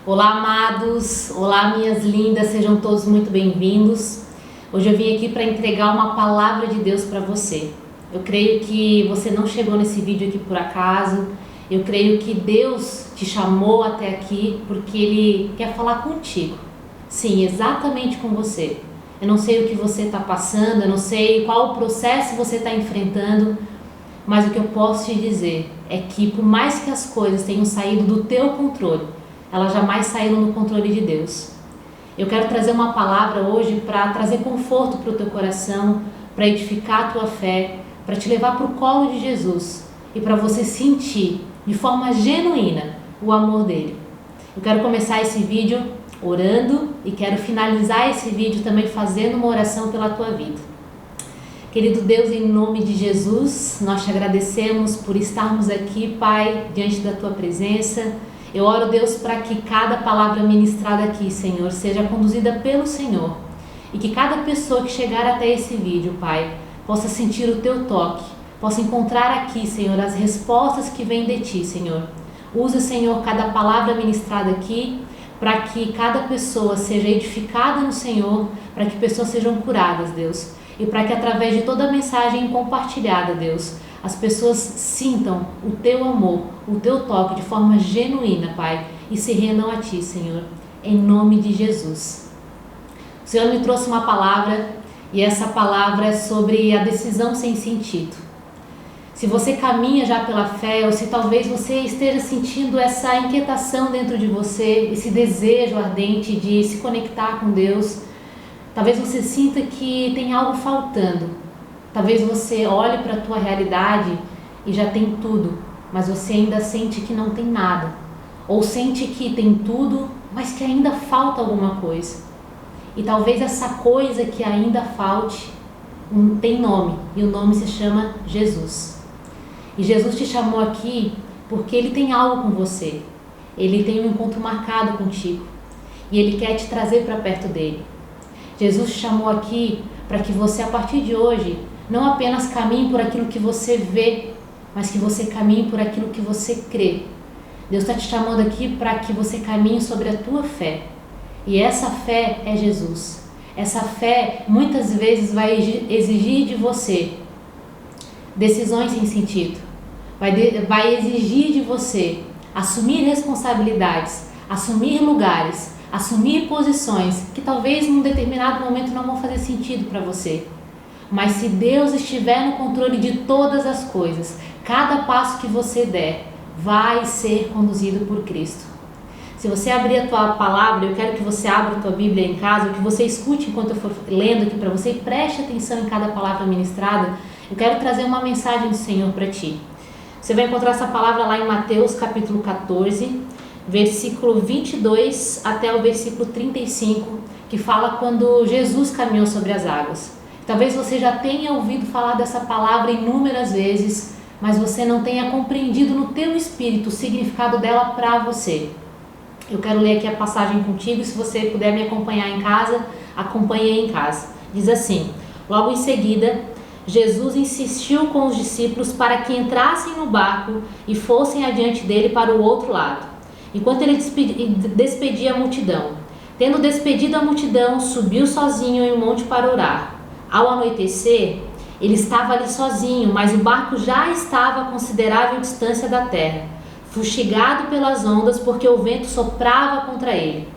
Olá, amados, olá, minhas lindas, sejam todos muito bem-vindos. Hoje eu vim aqui para entregar uma palavra de Deus para você. Eu creio que você não chegou nesse vídeo aqui por acaso. Eu creio que Deus te chamou até aqui porque Ele quer falar contigo. Sim, exatamente com você. Eu não sei o que você está passando, eu não sei qual o processo você está enfrentando, mas o que eu posso te dizer é que por mais que as coisas tenham saído do teu controle, elas jamais saíram do controle de Deus. Eu quero trazer uma palavra hoje para trazer conforto para o teu coração, para edificar a tua fé, para te levar para o colo de Jesus e para você sentir de forma genuína o amor dele. Eu quero começar esse vídeo orando e quero finalizar esse vídeo também fazendo uma oração pela tua vida. Querido Deus, em nome de Jesus, nós te agradecemos por estarmos aqui, Pai, diante da tua presença. Eu oro, Deus, para que cada palavra ministrada aqui, Senhor, seja conduzida pelo Senhor e que cada pessoa que chegar até esse vídeo, Pai, possa sentir o teu toque, possa encontrar aqui, Senhor, as respostas que vêm de ti, Senhor. Usa, Senhor, cada palavra ministrada aqui para que cada pessoa seja edificada no Senhor, para que pessoas sejam curadas, Deus, e para que através de toda a mensagem compartilhada, Deus, as pessoas sintam o teu amor, o teu toque de forma genuína, Pai, e se rendam a ti, Senhor, em nome de Jesus. O Senhor me trouxe uma palavra e essa palavra é sobre a decisão sem sentido. Se você caminha já pela fé ou se talvez você esteja sentindo essa inquietação dentro de você, esse desejo ardente de se conectar com Deus, talvez você sinta que tem algo faltando. Talvez você olhe para a tua realidade e já tem tudo, mas você ainda sente que não tem nada. Ou sente que tem tudo, mas que ainda falta alguma coisa. E talvez essa coisa que ainda falte tem nome, e o nome se chama Jesus. E Jesus te chamou aqui porque Ele tem algo com você. Ele tem um encontro marcado contigo. E Ele quer te trazer para perto dele. Jesus te chamou aqui para que você, a partir de hoje, não apenas caminhe por aquilo que você vê, mas que você caminhe por aquilo que você crê. Deus está te chamando aqui para que você caminhe sobre a tua fé. E essa fé é Jesus. Essa fé muitas vezes vai exigir de você decisões sem sentido. Vai exigir de você assumir responsabilidades, assumir lugares, assumir posições que talvez num determinado momento não vão fazer sentido para você. Mas se Deus estiver no controle de todas as coisas, cada passo que você der vai ser conduzido por Cristo. Se você abrir a tua palavra, eu quero que você abra a tua Bíblia em casa, que você escute enquanto eu for lendo aqui para você e preste atenção em cada palavra ministrada. Eu quero trazer uma mensagem do Senhor para ti. Você vai encontrar essa palavra lá em Mateus capítulo 14, versículo 22 até o versículo 35, que fala quando Jesus caminhou sobre as águas. Talvez você já tenha ouvido falar dessa palavra inúmeras vezes, mas você não tenha compreendido no teu espírito o significado dela para você. Eu quero ler aqui a passagem contigo, se você puder me acompanhar em casa, acompanhe aí em casa. Diz assim: logo em seguida, Jesus insistiu com os discípulos para que entrassem no barco e fossem adiante dele para o outro lado, enquanto ele despedia a multidão. Tendo despedido a multidão, subiu sozinho em um monte para orar. Ao anoitecer, ele estava ali sozinho, mas o barco já estava a considerável distância da terra, fustigado pelas ondas porque o vento soprava contra ele.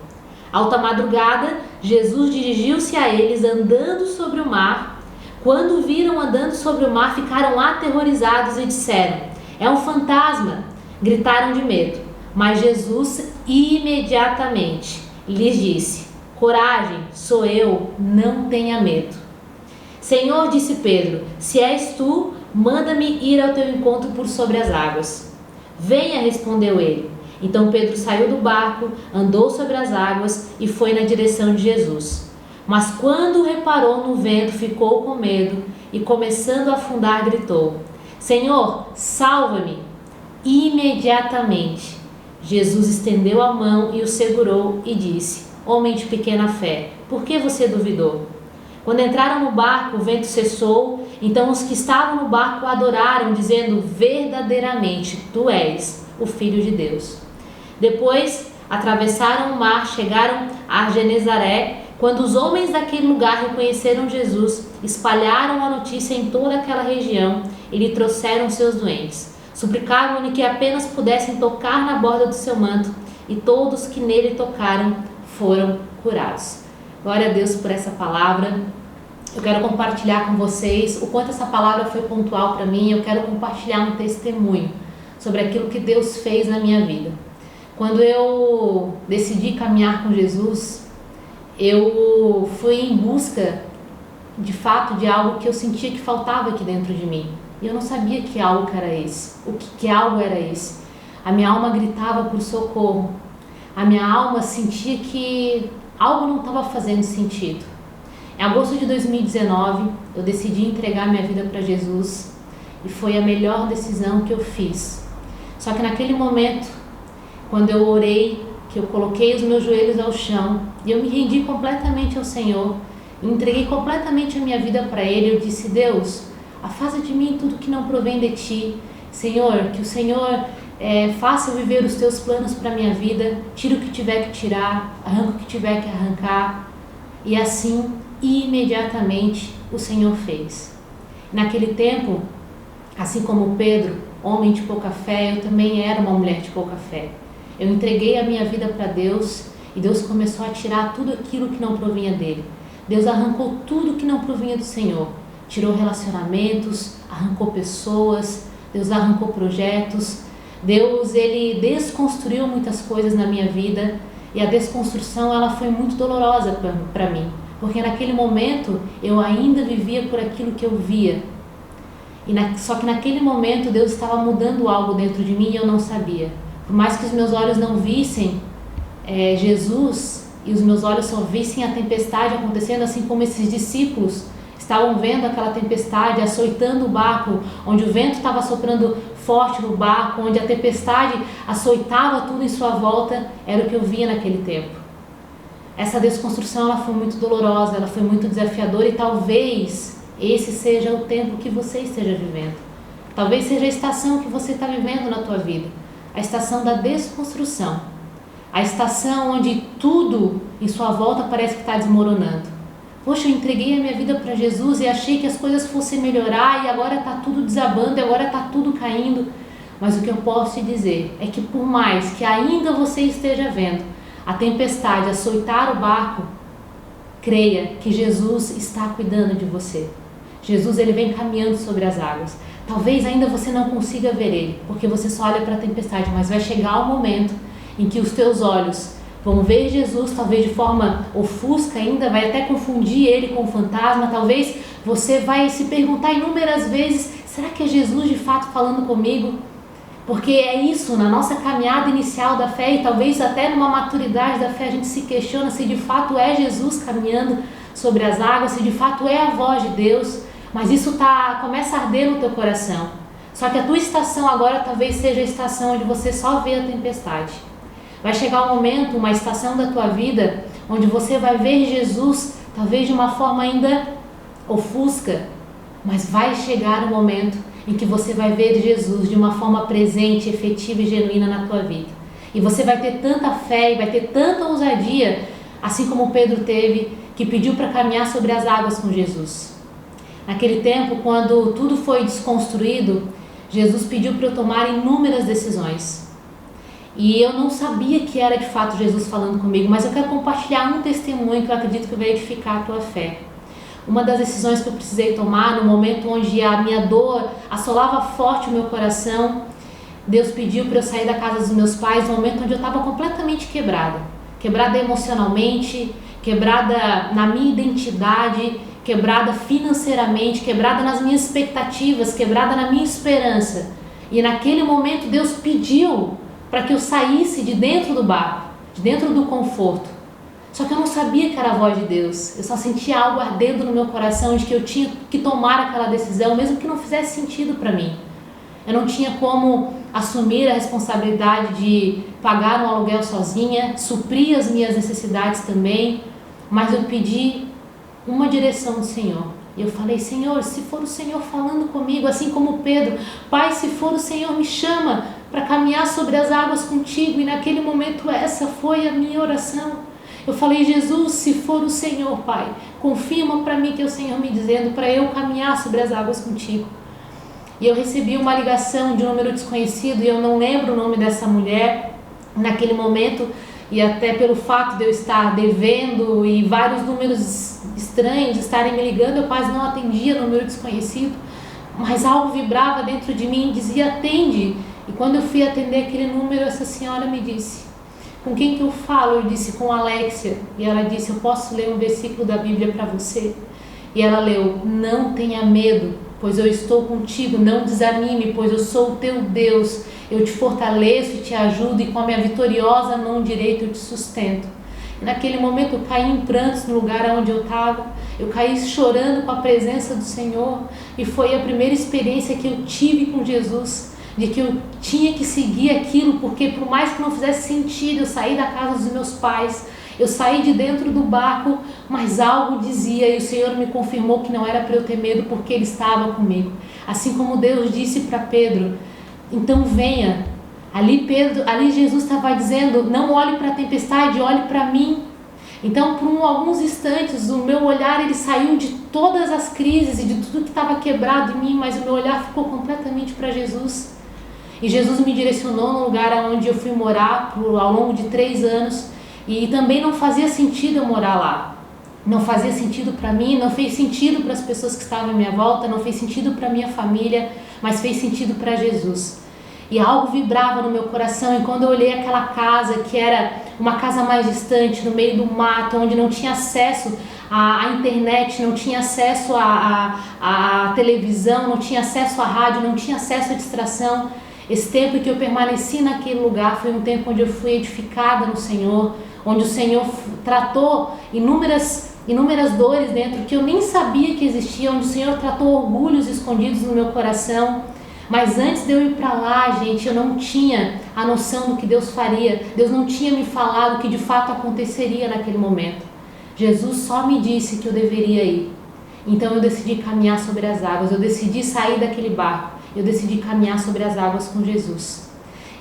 Alta madrugada, Jesus dirigiu-se a eles andando sobre o mar. Quando o viram andando sobre o mar, ficaram aterrorizados e disseram: "É um fantasma!" Gritaram de medo. Mas Jesus imediatamente lhes disse: "Coragem, sou eu, não tenha medo." "Senhor", disse Pedro, "se és tu, manda-me ir ao teu encontro por sobre as águas." "Venha", respondeu ele. Então Pedro saiu do barco, andou sobre as águas e foi na direção de Jesus. Mas quando reparou no vento, ficou com medo e, começando a afundar, gritou: "Senhor, salva-me!" Imediatamente, Jesus estendeu a mão e o segurou e disse: "Homem de pequena fé, por que você duvidou?" Quando entraram no barco, o vento cessou. Então os que estavam no barco adoraram, dizendo: "Verdadeiramente, tu és o Filho de Deus." Depois atravessaram o mar, chegaram a Genezaré. Quando os homens daquele lugar reconheceram Jesus, espalharam a notícia em toda aquela região e lhe trouxeram seus doentes. Suplicavam-lhe que apenas pudessem tocar na borda do seu manto, e todos que nele tocaram foram curados. Glória a Deus por essa palavra. Eu quero compartilhar com vocês o quanto essa palavra foi pontual para mim. Eu quero compartilhar um testemunho sobre aquilo que Deus fez na minha vida. Quando eu decidi caminhar com Jesus, eu fui em busca, de fato, de algo que eu sentia que faltava aqui dentro de mim. E eu não sabia que algo era esse, que algo era esse. A minha alma gritava por socorro. A minha alma sentia que algo não estava fazendo sentido. Em agosto de 2019, eu decidi entregar minha vida para Jesus e foi a melhor decisão que eu fiz. Só que naquele momento, quando eu orei, que eu coloquei os meus joelhos ao chão e eu me rendi completamente ao Senhor, entreguei completamente a minha vida para Ele, eu disse: Deus, afasta de mim tudo que não provém de Ti. Senhor, que o Senhor faça eu viver os Teus planos para a minha vida, tira o que tiver que tirar, arranca o que tiver que arrancar. E assim, imediatamente, o Senhor fez. Naquele tempo, assim como Pedro, homem de pouca fé, eu também era uma mulher de pouca fé. Eu entreguei a minha vida para Deus e Deus começou a tirar tudo aquilo que não provinha dele. Deus arrancou tudo que não provinha do Senhor. Tirou relacionamentos, arrancou pessoas, Deus arrancou projetos. Deus, Ele desconstruiu muitas coisas na minha vida e a desconstrução ela foi muito dolorosa para mim. Porque naquele momento eu ainda vivia por aquilo que eu via. Só que naquele momento Deus estava mudando algo dentro de mim e eu não sabia. Por mais que os meus olhos não vissem Jesus e os meus olhos só vissem a tempestade acontecendo, assim como esses discípulos estavam vendo aquela tempestade açoitando o barco, onde o vento estava soprando forte no barco, onde a tempestade açoitava tudo em sua volta, era o que eu via naquele tempo. Essa desconstrução ela foi muito dolorosa, ela foi muito desafiadora e talvez esse seja o tempo que você esteja vivendo. Talvez seja a estação que você está vivendo na tua vida. A estação da desconstrução, a estação onde tudo em sua volta parece que está desmoronando. Poxa, eu entreguei a minha vida para Jesus e achei que as coisas fossem melhorar e agora está tudo desabando, e agora está tudo caindo. Mas o que eu posso te dizer é que por mais que ainda você esteja vendo a tempestade açoitar o barco, creia que Jesus está cuidando de você. Jesus ele vem caminhando sobre as águas. Talvez ainda você não consiga ver Ele, porque você só olha para a tempestade, mas vai chegar o momento em que os teus olhos vão ver Jesus, talvez de forma ofusca ainda, vai até confundir Ele com o fantasma, talvez você vai se perguntar inúmeras vezes, será que é Jesus de fato falando comigo? Porque é isso, na nossa caminhada inicial da fé e talvez até numa maturidade da fé a gente se questiona se de fato é Jesus caminhando sobre as águas, se de fato é a voz de Deus. Mas isso começa a arder no teu coração. Só que a tua estação agora talvez seja a estação onde você só vê a tempestade. Vai chegar um momento, uma estação da tua vida, onde você vai ver Jesus, talvez de uma forma ainda ofusca, mas vai chegar um momento em que você vai ver Jesus de uma forma presente, efetiva e genuína na tua vida. E você vai ter tanta fé e vai ter tanta ousadia, assim como Pedro teve, que pediu para caminhar sobre as águas com Jesus. Naquele tempo, quando tudo foi desconstruído, Jesus pediu para eu tomar inúmeras decisões. E eu não sabia que era de fato Jesus falando comigo, mas eu quero compartilhar um testemunho que eu acredito que vai edificar a tua fé. Uma das decisões que eu precisei tomar no momento onde a minha dor assolava forte o meu coração, Deus pediu para eu sair da casa dos meus pais no momento onde eu estava completamente quebrada. Quebrada emocionalmente, quebrada na minha identidade, quebrada financeiramente, quebrada nas minhas expectativas, quebrada na minha esperança. E naquele momento Deus pediu para que eu saísse de dentro do barco, de dentro do conforto. Só que eu não sabia que era a voz de Deus. Eu só sentia algo ardendo no meu coração de que eu tinha que tomar aquela decisão, mesmo que não fizesse sentido para mim. Eu não tinha como assumir a responsabilidade de pagar um aluguel sozinha, suprir as minhas necessidades também, mas eu pedi uma direção do Senhor. E eu falei: Senhor, se for o Senhor falando comigo, assim como Pedro, Pai, se for o Senhor, me chama, para caminhar sobre as águas contigo. E naquele momento essa foi a minha oração. Eu falei: Jesus, se for o Senhor, Pai, confirma para mim que é o Senhor me dizendo para eu caminhar sobre as águas contigo. E eu recebi uma ligação de um número desconhecido, e eu não lembro o nome dessa mulher naquele momento, e até pelo fato de eu estar devendo e vários números estranhos estarem me ligando, eu quase não atendia número desconhecido, mas algo vibrava dentro de mim e dizia: atende. E quando eu fui atender aquele número, essa senhora me disse: com quem que eu falo? Eu disse: com Alexia. E ela disse: eu posso ler um versículo da Bíblia para você? E ela leu: não tenha medo, pois eu estou contigo, não desanime, pois eu sou o teu Deus, eu te fortaleço e te ajudo, e com a minha vitoriosa mão direita eu te sustento. E naquele momento eu caí em prantos no lugar onde eu estava, eu caí chorando com a presença do Senhor, e foi a primeira experiência que eu tive com Jesus, de que eu tinha que seguir aquilo, porque por mais que não fizesse sentido, eu saí da casa dos meus pais, eu saí de dentro do barco, mas algo dizia, e o Senhor me confirmou que não era para eu ter medo, porque Ele estava comigo. Assim como Deus disse para Pedro: então venha. Ali Jesus estava dizendo: não olhe para a tempestade, olhe para mim. Então, por alguns instantes, o meu olhar ele saiu de todas as crises e de tudo que estava quebrado em mim, mas o meu olhar ficou completamente para Jesus. E Jesus me direcionou no lugar onde eu fui morar ao longo de 3 anos, e também não fazia sentido eu morar lá. Não fazia sentido para mim, não fez sentido para as pessoas que estavam à minha volta, não fez sentido para minha família, mas fez sentido para Jesus. E algo vibrava no meu coração, e quando eu olhei aquela casa, que era uma casa mais distante, no meio do mato, onde não tinha acesso à internet, não tinha acesso à televisão, não tinha acesso à rádio, não tinha acesso à distração, esse tempo que eu permaneci naquele lugar foi um tempo onde eu fui edificada no Senhor, onde o Senhor tratou inúmeras dores dentro que eu nem sabia que existiam, onde o Senhor tratou orgulhos escondidos no meu coração. Mas antes de eu ir para lá, gente, eu não tinha a noção do que Deus faria. Deus não tinha me falado o que de fato aconteceria naquele momento. Jesus só me disse que eu deveria ir. Então eu decidi caminhar sobre as águas, eu decidi sair daquele barco, eu decidi caminhar sobre as águas com Jesus.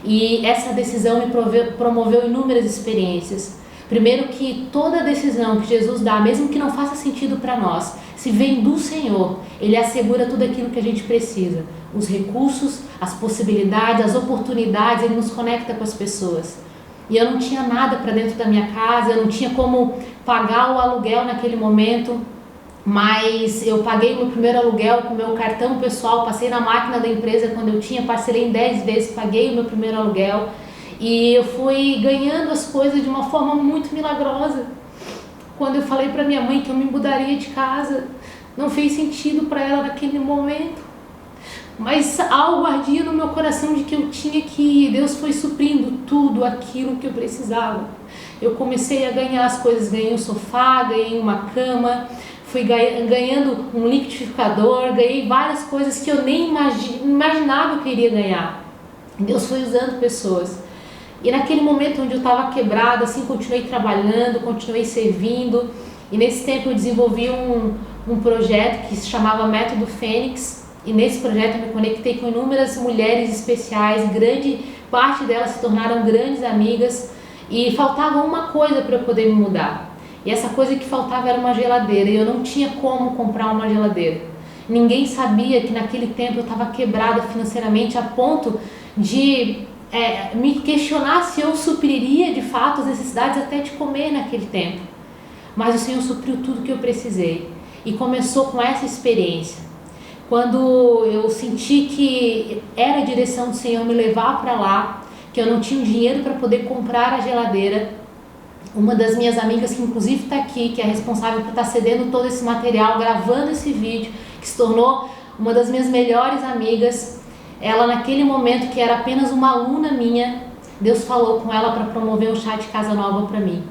E essa decisão me promoveu inúmeras experiências. Primeiro, que toda decisão que Jesus dá, mesmo que não faça sentido para nós, se vem do Senhor, Ele assegura tudo aquilo que a gente precisa. Os recursos, as possibilidades, as oportunidades, Ele nos conecta com as pessoas. E eu não tinha nada para dentro da minha casa, eu não tinha como pagar o aluguel naquele momento, mas eu paguei o meu primeiro aluguel com o meu cartão pessoal, passei na máquina da empresa quando eu tinha, parcelei em 10 vezes, paguei o meu primeiro aluguel. E eu fui ganhando as coisas de uma forma muito milagrosa. Quando eu falei para minha mãe que eu me mudaria de casa, não fez sentido para ela naquele momento. Mas algo ardia no meu coração de que eu tinha que ir. Deus foi suprindo tudo aquilo que eu precisava. Eu comecei a ganhar as coisas, ganhei um sofá, ganhei uma cama, fui ganhando um liquidificador, ganhei várias coisas que eu nem imaginava que eu iria ganhar. Deus foi usando pessoas. E naquele momento onde eu estava quebrada, assim, continuei trabalhando, continuei servindo. E nesse tempo eu desenvolvi um projeto que se chamava Método Fênix. E nesse projeto eu me conectei com inúmeras mulheres especiais, grande parte delas se tornaram grandes amigas. E faltava uma coisa para eu poder me mudar. E essa coisa que faltava era uma geladeira. E eu não tinha como comprar uma geladeira. Ninguém sabia que naquele tempo eu estava quebrada financeiramente a ponto de me questionar se eu supriria de fato as necessidades até de comer naquele tempo. Mas o Senhor supriu tudo que eu precisei. E começou com essa experiência. Quando eu senti que era a direção do Senhor me levar para lá, que eu não tinha dinheiro para poder comprar a geladeira, uma das minhas amigas, que inclusive está aqui, que é responsável por estar cedendo todo esse material, gravando esse vídeo, que se tornou uma das minhas melhores amigas, ela naquele momento, que era apenas uma aluna minha, Deus falou com ela para promover um chá de casa nova para mim.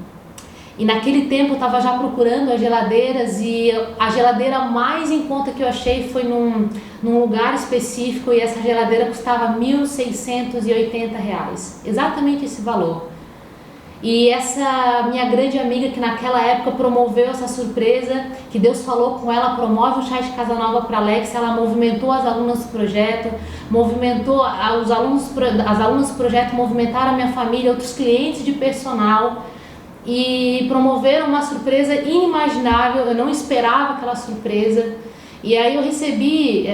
E naquele tempo eu estava já procurando as geladeiras, e a geladeira mais em conta que eu achei foi num lugar específico, e essa geladeira custava R$ 1.680, exatamente esse valor. E essa minha grande amiga que naquela época promoveu essa surpresa, que Deus falou com ela, promove o chá de casa nova para Alex, ela movimentou as alunas do projeto, movimentou as alunas do projeto, movimentaram a minha família, outros clientes de personal e promoveram uma surpresa inimaginável. Eu não esperava aquela surpresa. E aí eu recebi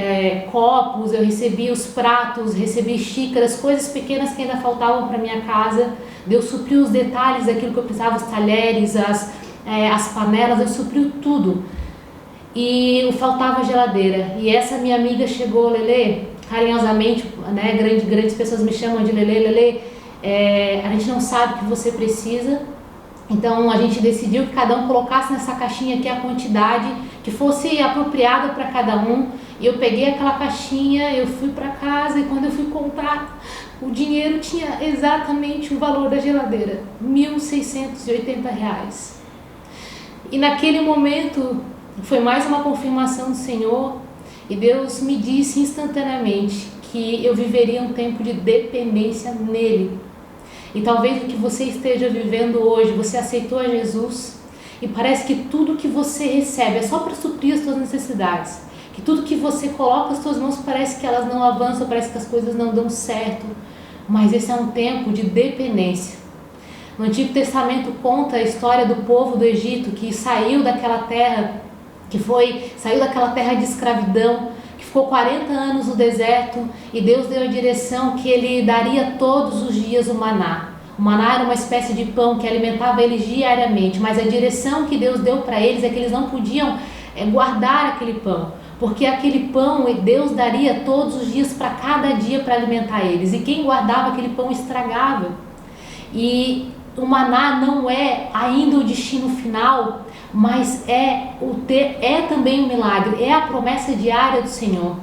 copos, eu recebi os pratos, recebi xícaras, coisas pequenas que ainda faltavam para minha casa. Deus supriu os detalhes daquilo que eu precisava, os talheres, as panelas, Deus supriu tudo. E faltava geladeira. E essa minha amiga chegou, Lelê, carinhosamente, né, grandes pessoas me chamam de Lelê, a gente não sabe o que você precisa. Então a gente decidiu que cada um colocasse nessa caixinha aqui a quantidade que fosse apropriada para cada um. E eu peguei aquela caixinha, eu fui para casa e quando eu fui contar, o dinheiro tinha exatamente o valor da geladeira, R$1.680. E naquele momento foi mais uma confirmação do Senhor e Deus me disse instantaneamente que eu viveria um tempo de dependência nele. E talvez o que você esteja vivendo hoje, você aceitou a Jesus e parece que tudo que você recebe é só para suprir as suas necessidades. Que tudo que você coloca as suas mãos parece que elas não avançam, parece que as coisas não dão certo. Mas esse é um tempo de dependência. No Antigo Testamento conta a história do povo do Egito que saiu daquela terra, saiu daquela terra de escravidão, que ficou 40 anos no deserto e Deus deu a direção que ele daria todos os dias o maná. O maná era uma espécie de pão que alimentava eles diariamente, mas a direção que Deus deu para eles é que eles não podiam guardar aquele pão, porque aquele pão Deus daria todos os dias para cada dia para alimentar eles, e quem guardava aquele pão estragava. E o maná não é ainda o destino final, mas é também um milagre, é a promessa diária do Senhor.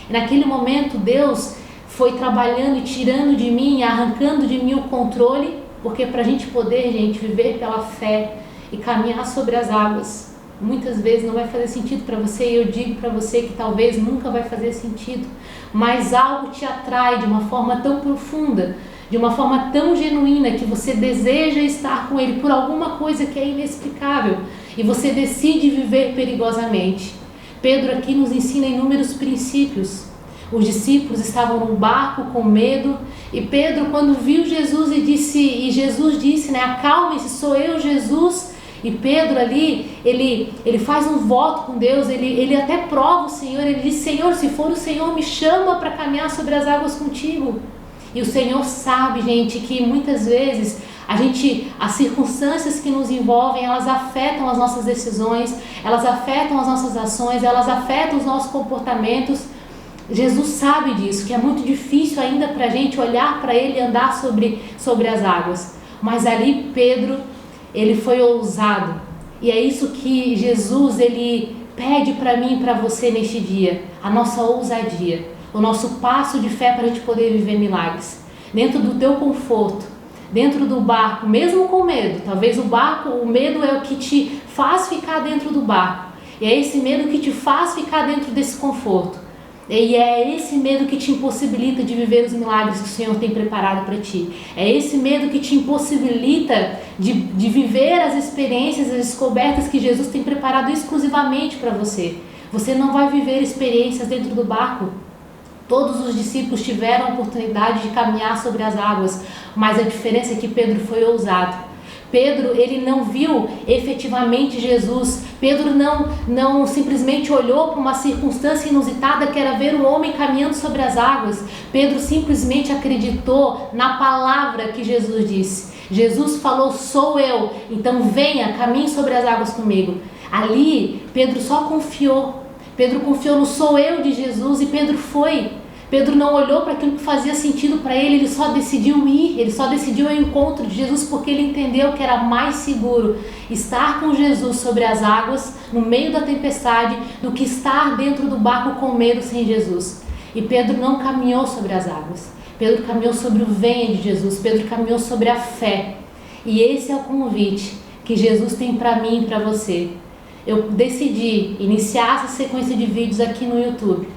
E naquele momento Deus foi trabalhando e tirando de mim, arrancando de mim o controle, porque para a gente poder, gente, viver pela fé e caminhar sobre as águas, muitas vezes não vai fazer sentido para você, e eu digo para você que talvez nunca vai fazer sentido, mas algo te atrai de uma forma tão profunda, de uma forma tão genuína, que você deseja estar com Ele por alguma coisa que é inexplicável, e você decide viver perigosamente. Pedro aqui nos ensina inúmeros princípios. Os discípulos estavam num barco com medo, e Pedro, quando viu Jesus e Jesus disse, né, acalme-se, sou eu, Jesus. E Pedro ali, ele faz um voto com Deus, ele até prova o Senhor, ele diz, Senhor, se for o Senhor, me chama para caminhar sobre as águas contigo. E o Senhor sabe, gente, que muitas vezes as circunstâncias que nos envolvem, elas afetam as nossas decisões, elas afetam as nossas ações, elas afetam os nossos comportamentos. Jesus sabe disso, que é muito difícil ainda para a gente olhar para Ele e andar sobre as águas. Mas ali Pedro, ele foi ousado. E é isso que Jesus, ele pede para mim e para você neste dia. A nossa ousadia, o nosso passo de fé para a gente poder viver milagres. Dentro do teu conforto, dentro do barco, mesmo com medo. Talvez o medo é o que te faz ficar dentro do barco. E é esse medo que te faz ficar dentro desse conforto. E é esse medo que te impossibilita de viver os milagres que o Senhor tem preparado para ti. É esse medo que te impossibilita de viver as experiências, as descobertas que Jesus tem preparado exclusivamente para você. Você não vai viver experiências dentro do barco. Todos os discípulos tiveram a oportunidade de caminhar sobre as águas, mas a diferença é que Pedro foi ousado. Pedro, ele não viu efetivamente Jesus. Pedro não simplesmente olhou para uma circunstância inusitada que era ver um homem caminhando sobre as águas. Pedro simplesmente acreditou na palavra que Jesus disse. Jesus falou, sou eu, então venha, caminhe sobre as águas comigo. Ali, Pedro só confiou. Pedro confiou no sou eu de Jesus e Pedro foi. Pedro não olhou para aquilo que fazia sentido para ele só decidiu ir, ele só decidiu ir ao encontro de Jesus porque ele entendeu que era mais seguro estar com Jesus sobre as águas, no meio da tempestade, do que estar dentro do barco com medo sem Jesus. E Pedro não caminhou sobre as águas, Pedro caminhou sobre o venha de Jesus, Pedro caminhou sobre a fé. E esse é o convite que Jesus tem para mim e para você. Eu decidi iniciar essa sequência de vídeos aqui no YouTube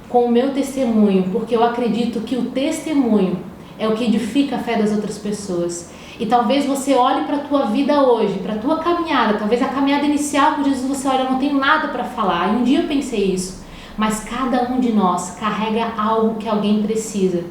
com o meu testemunho, porque eu acredito que o testemunho é o que edifica a fé das outras pessoas. E talvez você olhe para a tua vida hoje, para a tua caminhada, talvez a caminhada inicial com Jesus, você olha, eu não tenho nada para falar. E um dia eu pensei isso, mas cada um de nós carrega algo que alguém precisa.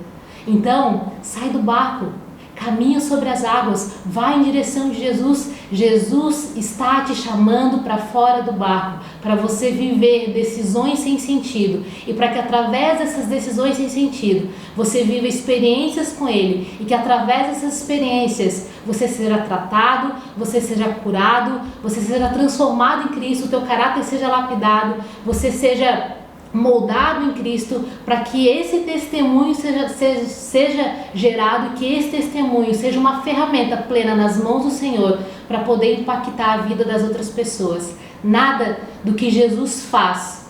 Então, sai do barco, caminha sobre as águas, vai em direção de Jesus. Jesus está te chamando para fora do barco, para você viver decisões sem sentido e para que através dessas decisões sem sentido, você viva experiências com Ele e que através dessas experiências você seja tratado, você seja curado, você seja transformado em Cristo, o teu caráter seja lapidado, você seja moldado em Cristo, para que esse testemunho seja gerado e que esse testemunho seja uma ferramenta plena nas mãos do Senhor para poder impactar a vida das outras pessoas. Nada do que Jesus faz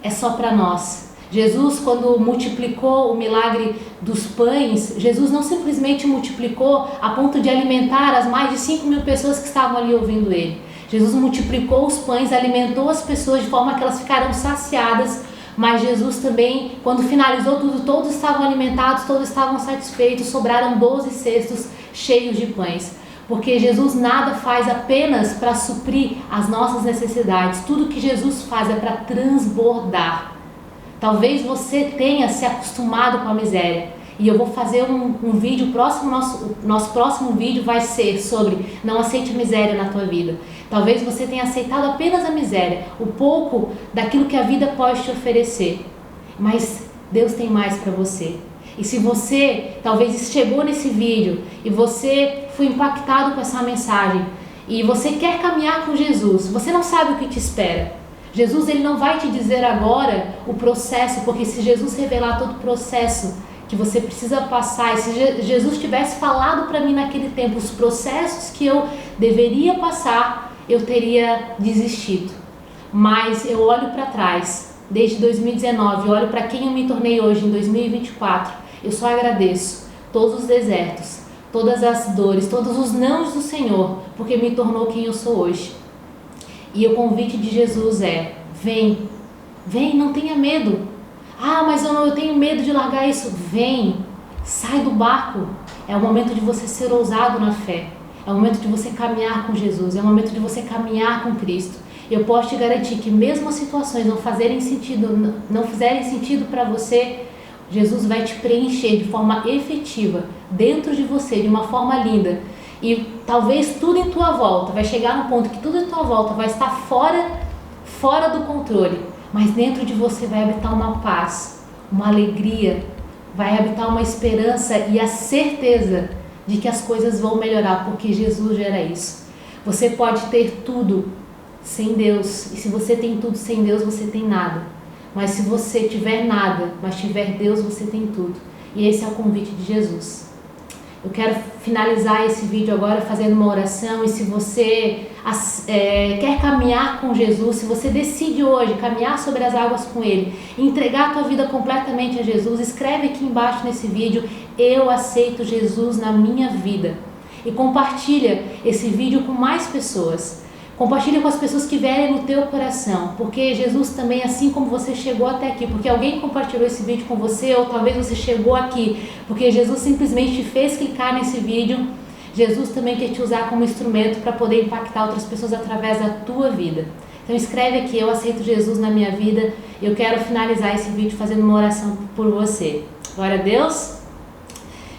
é só para nós. Jesus, quando multiplicou o milagre dos pães, Jesus não simplesmente multiplicou a ponto de alimentar as mais de 5.000 pessoas que estavam ali ouvindo Ele. Jesus multiplicou os pães, alimentou as pessoas de forma que elas ficaram saciadas, mas Jesus também, quando finalizou tudo, todos estavam alimentados, todos estavam satisfeitos, sobraram 12 cestos cheios de pães. Porque Jesus nada faz apenas para suprir as nossas necessidades, tudo que Jesus faz é para transbordar. Talvez você tenha se acostumado com a miséria. E eu vou fazer um vídeo próximo, nosso próximo vídeo vai ser sobre não aceite miséria na tua vida. Talvez você tenha aceitado apenas a miséria, o pouco daquilo que a vida pode te oferecer. Mas Deus tem mais para você. E se você talvez chegou nesse vídeo e você foi impactado com essa mensagem e você quer caminhar com Jesus, você não sabe o que te espera. Jesus, ele não vai te dizer agora o processo, porque se Jesus revelar todo o processo que você precisa passar, e se Jesus tivesse falado para mim naquele tempo os processos que eu deveria passar, eu teria desistido. Mas eu olho para trás, desde 2019, eu olho para quem eu me tornei hoje, em 2024, eu só agradeço todos os desertos, todas as dores, todos os nãos do Senhor, porque me tornou quem eu sou hoje. E o convite de Jesus é: vem, não tenha medo. Ah, mas eu tenho medo de largar isso. Vem, sai do barco. É o momento de você ser ousado na fé. É o momento de você caminhar com Jesus. É o momento de você caminhar com Cristo. Eu posso te garantir que mesmo as situações não fizerem sentido para você, Jesus vai te preencher de forma efetiva dentro de você, de uma forma linda. E talvez tudo em tua volta vai chegar no ponto que tudo em tua volta vai estar fora do controle. Mas dentro de você vai habitar uma paz, uma alegria, vai habitar uma esperança e a certeza de que as coisas vão melhorar, porque Jesus gera isso. Você pode ter tudo sem Deus, e se você tem tudo sem Deus, você tem nada. Mas se você tiver nada, mas tiver Deus, você tem tudo. E esse é o convite de Jesus. Eu quero finalizar esse vídeo agora fazendo uma oração, e se você quer caminhar com Jesus, se você decide hoje caminhar sobre as águas com Ele, entregar a tua vida completamente a Jesus, escreve aqui embaixo nesse vídeo: eu aceito Jesus na minha vida, e compartilha esse vídeo com mais pessoas. Compartilha com as pessoas que vierem no teu coração, porque Jesus também, assim como você chegou até aqui, porque alguém compartilhou esse vídeo com você, ou talvez você chegou aqui porque Jesus simplesmente te fez clicar nesse vídeo, Jesus também quer te usar como instrumento para poder impactar outras pessoas através da tua vida. Então escreve aqui: eu aceito Jesus na minha vida. Eu quero finalizar esse vídeo fazendo uma oração por você. Glória a Deus.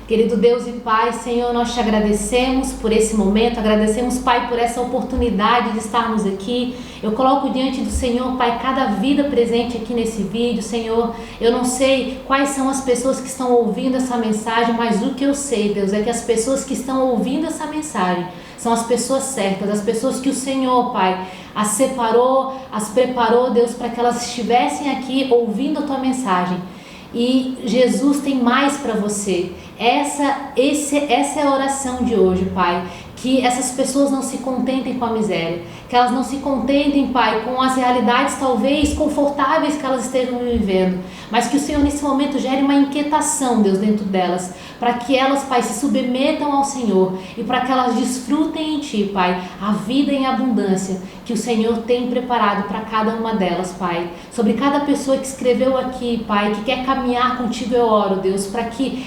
Querido Deus e Pai, Senhor, nós te agradecemos por esse momento, agradecemos, Pai, por essa oportunidade de estarmos aqui. Eu coloco diante do Senhor, Pai, cada vida presente aqui nesse vídeo, Senhor. Eu não sei quais são as pessoas que estão ouvindo essa mensagem, mas o que eu sei, Deus, é que as pessoas que estão ouvindo essa mensagem são as pessoas certas, as pessoas que o Senhor, Pai, as separou, as preparou, Deus, para que elas estivessem aqui ouvindo a Tua mensagem. E Jesus tem mais para você. Essa é a oração de hoje, Pai. que essas pessoas não se contentem com a miséria, que elas não se contentem, Pai, com as realidades talvez confortáveis que elas estejam vivendo, mas que o Senhor nesse momento gere uma inquietação, Deus, dentro delas, para que elas, Pai, se submetam ao Senhor e para que elas desfrutem em Ti, Pai, a vida em abundância que o Senhor tem preparado para cada uma delas, Pai. Sobre cada pessoa que escreveu aqui, Pai, que quer caminhar contigo, eu oro, Deus, para que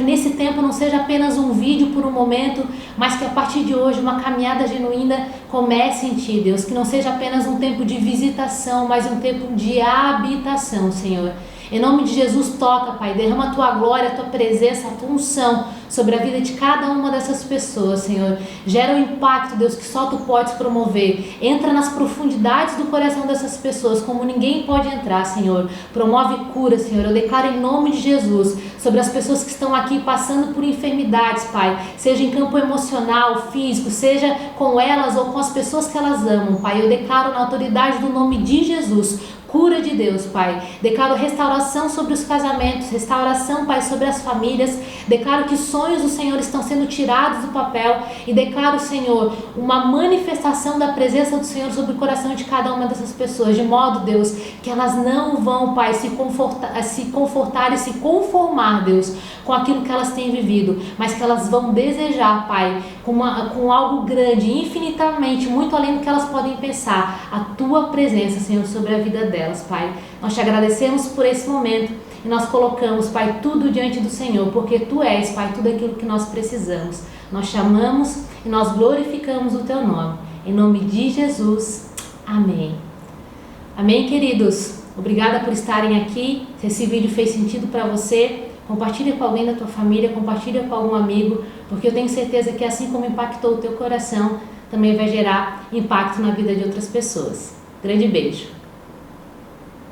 nesse tempo não seja apenas um vídeo por um momento, mas que a partir de hoje uma caminhada genuína comece em Ti, Deus, que não seja apenas um tempo de visitação, mas um tempo de habitação, Senhor. Em nome de Jesus, toca, Pai, derrama a Tua glória, a Tua presença, a Tua unção sobre a vida de cada uma dessas pessoas, Senhor. Gera um impacto, Deus, que só Tu podes promover. Entra nas profundidades do coração dessas pessoas, como ninguém pode entrar, Senhor. Promove cura, Senhor. Eu declaro em nome de Jesus sobre as pessoas que estão aqui passando por enfermidades, Pai, seja em campo emocional, físico, seja com elas ou com as pessoas que elas amam, Pai. Eu declaro na autoridade do nome de Jesus, cura de Deus, Pai. Declaro restauração sobre os casamentos, restauração, Pai, sobre as famílias. Declaro que sonhos do Senhor estão sendo tirados do papel e declaro, Senhor, uma manifestação da presença do Senhor sobre o coração de cada uma dessas pessoas, de modo, Deus, que elas não vão, Pai, se confortar e se conformar, Deus, com aquilo que elas têm vivido, mas que elas vão desejar, Pai, com algo grande, infinitamente, muito além do que elas podem pensar, a Tua presença, Senhor, sobre a vida delas, Pai. Nós Te agradecemos por esse momento e nós colocamos, Pai, tudo diante do Senhor, porque Tu és, Pai, tudo aquilo que nós precisamos. Nós Te amamos e nós glorificamos o Teu nome. Em nome de Jesus. Amém. Amém, queridos. Obrigada por estarem aqui. Se esse vídeo fez sentido para você, compartilha com alguém da tua família, compartilha com algum amigo, porque eu tenho certeza que assim como impactou o teu coração, também vai gerar impacto na vida de outras pessoas. Grande beijo.